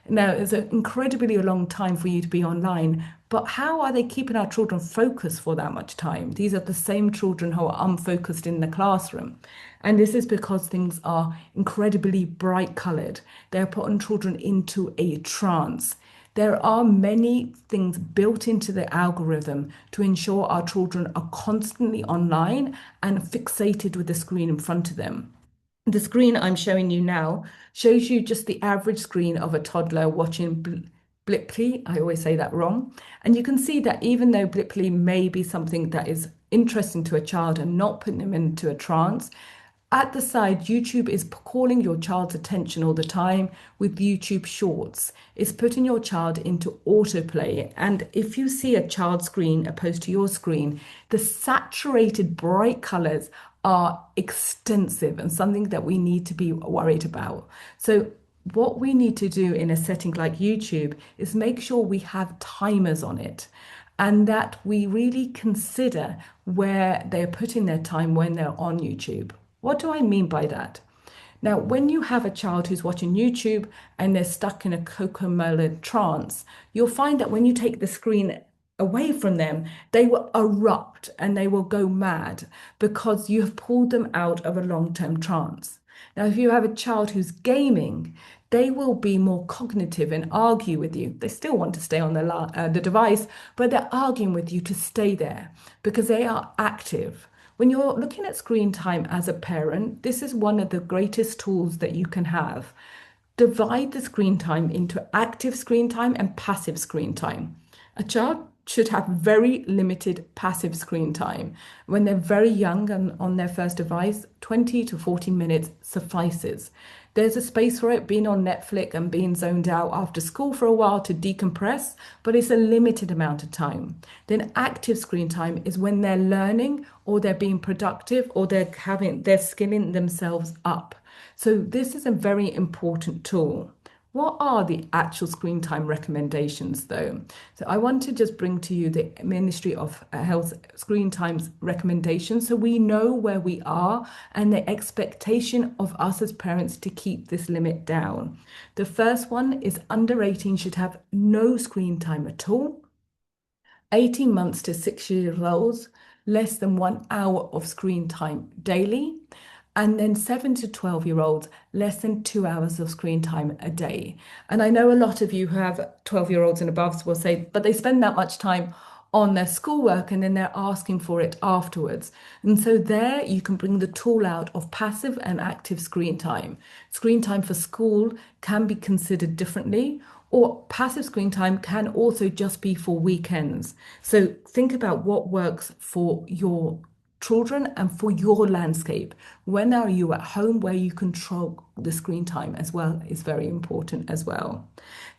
Now, it's an incredibly long time for you to be online, but how are they keeping our children focused for that much time? These are the same children who are unfocused in the classroom. And this is because things are incredibly bright colored. They're putting children into a trance. There are many things built into the algorithm to ensure our children are constantly online and fixated with the screen in front of them. The screen I'm showing you now shows you just the average screen of a toddler watching Bliply. I always say that wrong. And you can see that even though Bliply may be something that is interesting to a child and not putting them into a trance, at the side, YouTube is calling your child's attention all the time with YouTube Shorts. It's putting your child into autoplay. And if you see a child's screen opposed to your screen, the saturated bright colors are extensive and something that we need to be worried about. So what we need to do in a setting like YouTube is make sure we have timers on it, and that we really consider where they're putting their time when they're on YouTube. What do I mean by that? Now, when you have a child who's watching YouTube and they're stuck in a Cocomelon trance, you'll find that when you take the screen away from them, they will erupt and they will go mad because you have pulled them out of a long-term trance. Now, if you have a child who's gaming, they will be more cognitive and argue with you. They still want to stay on the device, but they're arguing with you to stay there because they are active. When you're looking at screen time as a parent, this is one of the greatest tools that you can have. Divide the screen time into active screen time and passive screen time. A child should have very limited passive screen time. When they're very young and on their first device, 20 to 40 minutes suffices. There's a space for it being on Netflix and being zoned out after school for a while to decompress, but it's a limited amount of time. Then active screen time is when they're learning or they're being productive or they're skilling themselves up. So this is a very important tool. What are the actual screen time recommendations, though? So I want to just bring to you the Ministry of Health screen times recommendations so we know where we are and the expectation of us as parents to keep this limit down. The first one is under 18 should have no screen time at all. 18 months to 6-year-olds, less than 1 hour of screen time daily. And then 7 to 12-year-olds, less than 2 hours of screen time a day. And I know a lot of you who have 12-year-olds and above will say, but they spend that much time on their schoolwork and then they're asking for it afterwards. And so there you can bring the tool out of passive and active screen time. Screen time for school can be considered differently, or passive screen time can also just be for weekends. So think about what works for your children and for your landscape. When are you at home where you control the screen time as well is very important as well.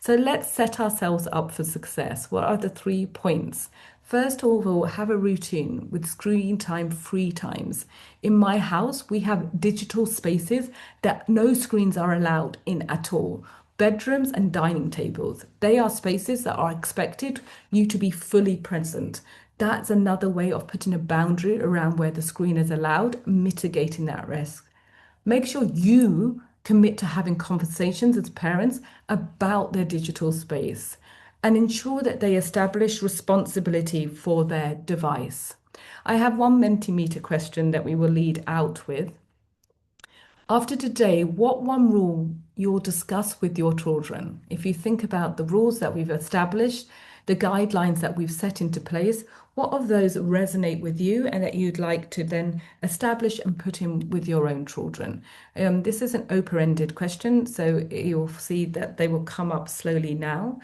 So let's set ourselves up for success. What are the 3 points? First of all, have a routine with screen time free times. In my house, we have digital spaces that no screens are allowed in at all. Bedrooms and dining tables, they are spaces that are expected you to be fully present. That's another way of putting a boundary around where the screen is allowed, mitigating that risk. Make sure you commit to having conversations as parents about their digital space and ensure that they establish responsibility for their device. I have one Mentimeter question that we will lead out with. After today, what one rule you'll discuss with your children? If you think about the rules that we've established, the guidelines that we've set into place, What of those resonate with you and that you'd like to then establish and put in with your own children? This is an open-ended question, so you'll see that they will come up slowly now.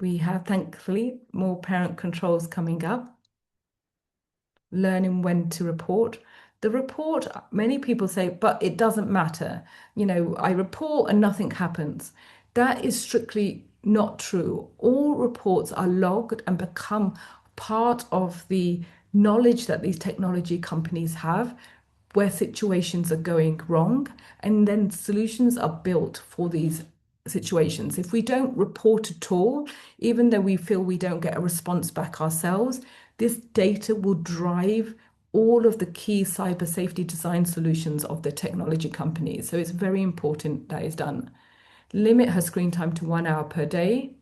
We have, thankfully, more parent controls coming up. Learning when to report. The report, many people say, but it doesn't matter. I report and nothing happens. That is strictly not true. All reports are logged and become part of the knowledge that these technology companies have where situations are going wrong, and then solutions are built for these situations. If we don't report at all, even though we feel we don't get a response back ourselves, this data will drive all of the key cyber safety design solutions of the technology companies. So it's very important that is done. Limit her screen time to 1 hour per day.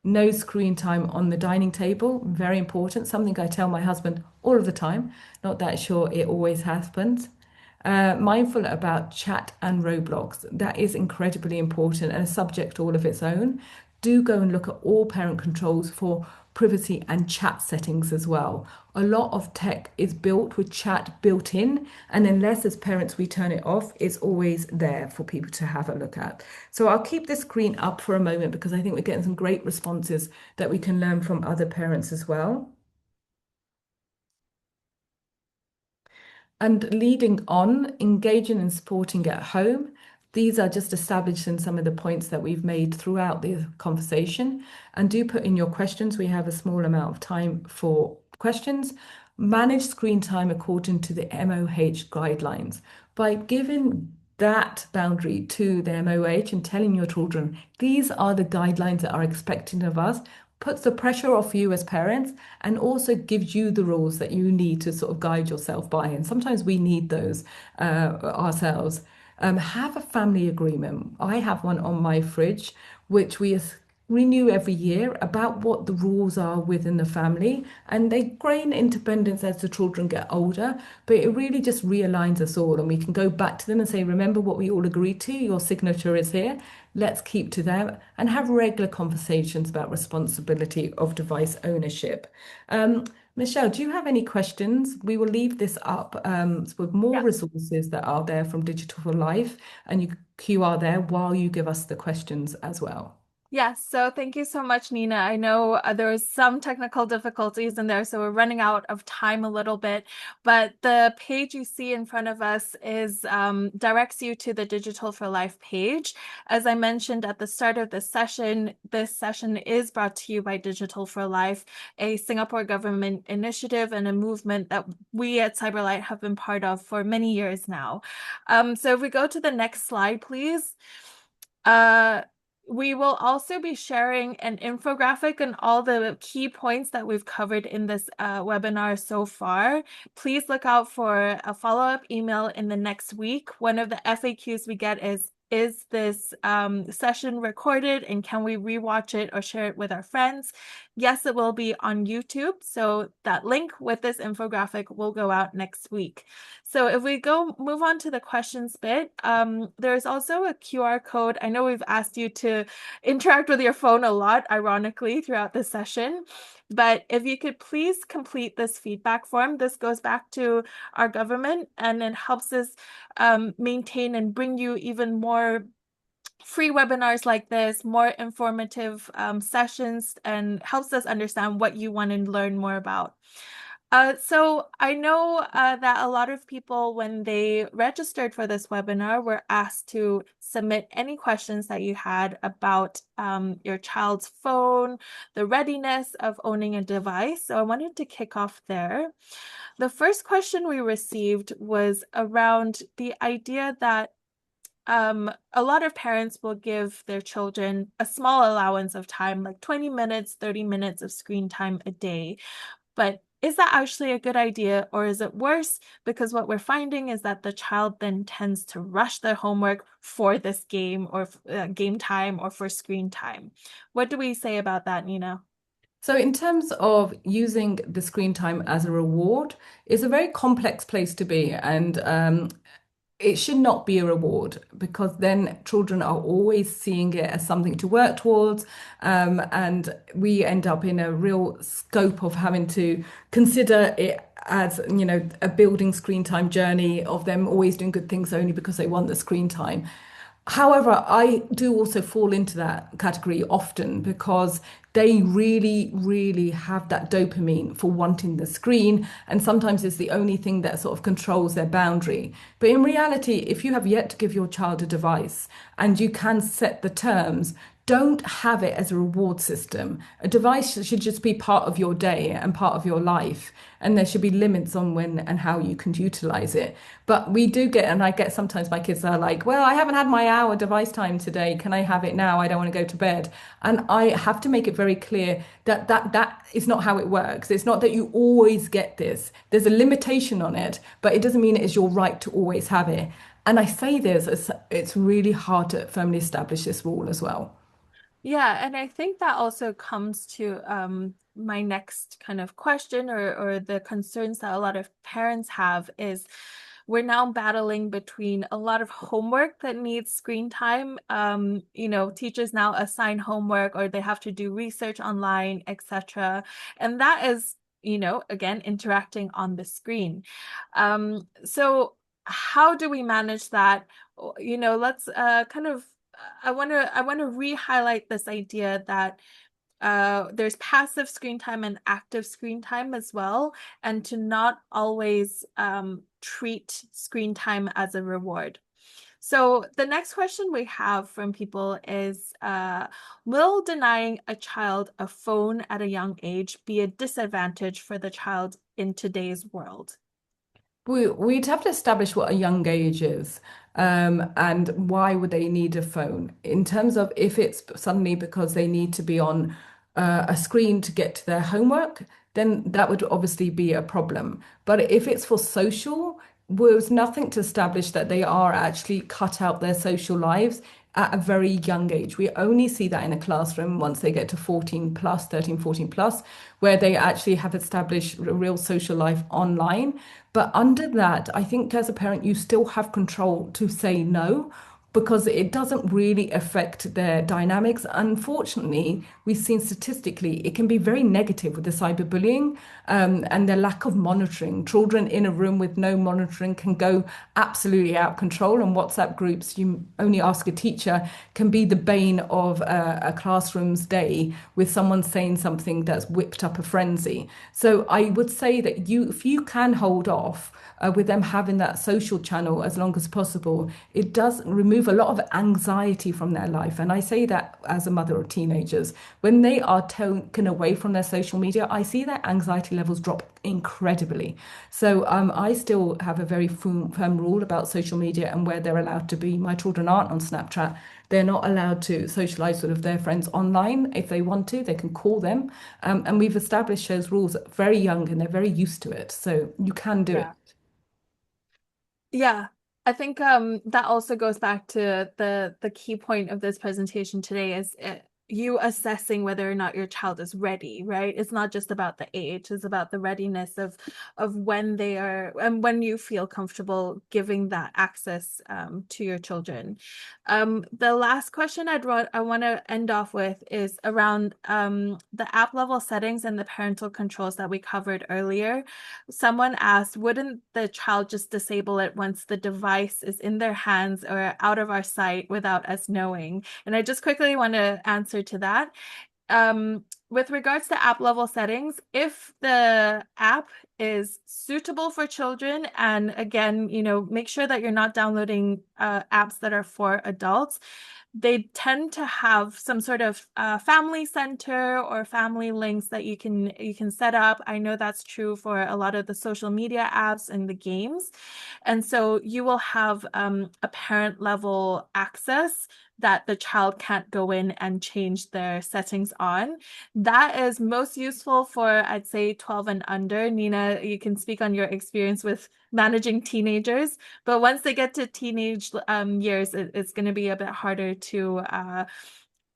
No screen time on the dining table, very important. Something I tell my husband all of the time. Not that sure it always happens. Mindful about chat and Roblox. That is incredibly important and a subject all of its own. Do go and look at all parent controls for privacy and chat settings as well. A lot of tech is built with chat built in, and unless as parents we turn it off, it's always there for people to have a look at. So I'll keep this screen up for a moment because I think we're getting some great responses that we can learn from other parents as well. And leading on, engaging and supporting at home. These are just established in some of the points that we've made throughout the conversation. And do put in your questions. We have a small amount of time for questions. Manage screen time according to the MOH guidelines. By giving that boundary to the MOH and telling your children, these are the guidelines that are expected of us, puts the pressure off you as parents and also gives you the rules that you need to sort of guide yourself by. And sometimes we need those ourselves. Have a family agreement. I have one on my fridge, which we renew every year about what the rules are within the family. And they gain independence as the children get older, but it really just realigns us all. And we can go back to them and say, remember what we all agreed to, your signature is here. Let's keep to that and have regular conversations about responsibility of device ownership. Michelle, do you have any questions? We will leave this up with more resources that are there from Digital for Life, and you QR there while you give us the questions as well. Yes, so thank you so much, Nina. I know there was some technical difficulties in there, so we're running out of time a little bit, but the page you see in front of us is directs you to the Digital for Life page. As I mentioned at the start of this session is brought to you by Digital for Life, a Singapore government initiative and a movement that we at Cyberlite have been part of for many years now. So if we go to the next slide, please. We will also be sharing an infographic and all the key points that we've covered in this webinar so far. Please look out for a follow-up email in the next week. One of the FAQs we get is this session recorded and can we rewatch it or share it with our friends? Yes, it will be on YouTube. So that link with this infographic will go out next week. So if we move on to the questions bit, there's also a QR code. I know we've asked you to interact with your phone a lot, ironically, throughout the session. But if you could please complete this feedback form, this goes back to our government and it helps us maintain and bring you even more free webinars like this, more informative sessions, and helps us understand what you want to learn more about. So I know that a lot of people, when they registered for this webinar, were asked to submit any questions that you had about your child's phone, the readiness of owning a device. So I wanted to kick off there. The first question we received was around the idea that a lot of parents will give their children a small allowance of time, like 20 minutes, 30 minutes of screen time a day. But is that actually a good idea, or is it worse? Because what we're finding is that the child then tends to rush their homework for this game or game time or for screen time. What do we say about that, Nina? So in terms of using the screen time as a reward, it's a very complex place to be. And it should not be a reward, because then children are always seeing it as something to work towards. And we end up in a real scope of having to consider it as, a building screen time journey of them always doing good things only because they want the screen time. However, I do also fall into that category often because they really, really have that dopamine for wanting the screen. And sometimes it's the only thing that sort of controls their boundary. But in reality, if you have yet to give your child a device and you can set the terms, don't have it as a reward system. A device should just be part of your day and part of your life. And there should be limits on when and how you can utilize it. But we do get, and I get sometimes my kids are like, well, I haven't had my hour device time today. Can I have it now? I don't want to go to bed. And I have to make it very clear that that is not how it works. It's not that you always get this. There's a limitation on it, but it doesn't mean it is your right to always have it. And I say this, it's really hard to firmly establish this rule as well. Yeah, and I think that also comes to my next kind of question, or the concerns that a lot of parents have is we're now battling between a lot of homework that needs screen time. Teachers now assign homework or they have to do research online, etc. And that is, again, interacting on the screen. So how do we manage that? Let's kind of I want to re-highlight this idea that there's passive screen time and active screen time as well, and to not always treat screen time as a reward. So the next question we have from people is, will denying a child a phone at a young age be a disadvantage for the child in today's world? We'd have to establish what a young age is, and why would they need a phone. In terms of if it's suddenly because they need to be on a screen to get to their homework, then that would obviously be a problem. But if it's for social, there's nothing to establish that they are actually cut out their social lives at a very young age. We only see that in a classroom once they get to 14 plus, 13, 14 plus, where they actually have established a real social life online. But under that, I think as a parent, you still have control to say no, because it doesn't really affect their dynamics. Unfortunately, we've seen statistically it can be very negative with the cyberbullying, and the lack of monitoring. Children in a room with no monitoring can go absolutely out of control, and WhatsApp groups, you only ask a teacher, can be the bane of a classroom's day, with someone saying something that's whipped up a frenzy. So I would say that if you can hold off with them having that social channel as long as possible, it does remove a lot of anxiety from their life. And I say that as a mother of teenagers. When they are taken away from their social media, I see their anxiety levels drop incredibly. So I still have a very firm rule about social media and where they're allowed to be. My children aren't on Snapchat. They're not allowed to socialize with their friends online. If they want to, they can call them. And we've established those rules very young, and they're very used to it. So you can do it. Yeah. Yeah, I think that also goes back to the key point of this presentation today is you assessing whether or not your child is ready, right? It's not just about the age, it's about the readiness of when they are and when you feel comfortable giving that access to your children. The last question I want to end off with is around the app level settings and the parental controls that we covered earlier. Someone asked, wouldn't the child just disable it once the device is in their hands or out of our sight without us knowing? And I just quickly want to answer to that. With regards to app level settings, if the app is suitable for children, and again, make sure that you're not downloading apps that are for adults, they tend to have some sort of family center or family links that you can set up. I know that's true for a lot of the social media apps and the games. And so you will have a parent level access that the child can't go in and change their settings on. That is most useful for, I'd say, 12 and under. Nina, you can speak on your experience with managing teenagers, but once they get to teenage years, it's going to be a bit harder to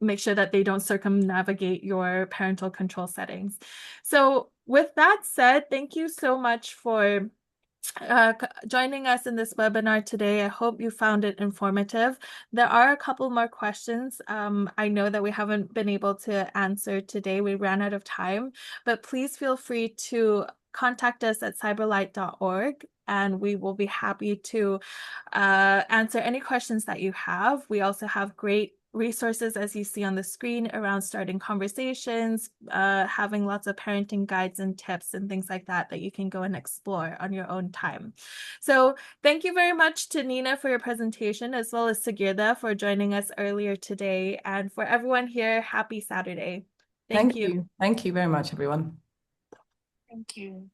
make sure that they don't circumnavigate your parental control settings. So with that said, thank you so much for joining us in this webinar today. I hope you found it informative. There are a couple more questions I know that we haven't been able to answer today. We ran out of time, but please feel free to contact us at cyberlite.org, and we will be happy to answer any questions that you have. We also have great resources, as you see on the screen, around starting conversations, having lots of parenting guides and tips and things like that that you can go and explore on your own time. So thank you very much to Nina for your presentation, as well as Sugirdha for joining us earlier today. And for everyone here, happy Saturday. Thank you. Thank you very much, everyone. Thank you.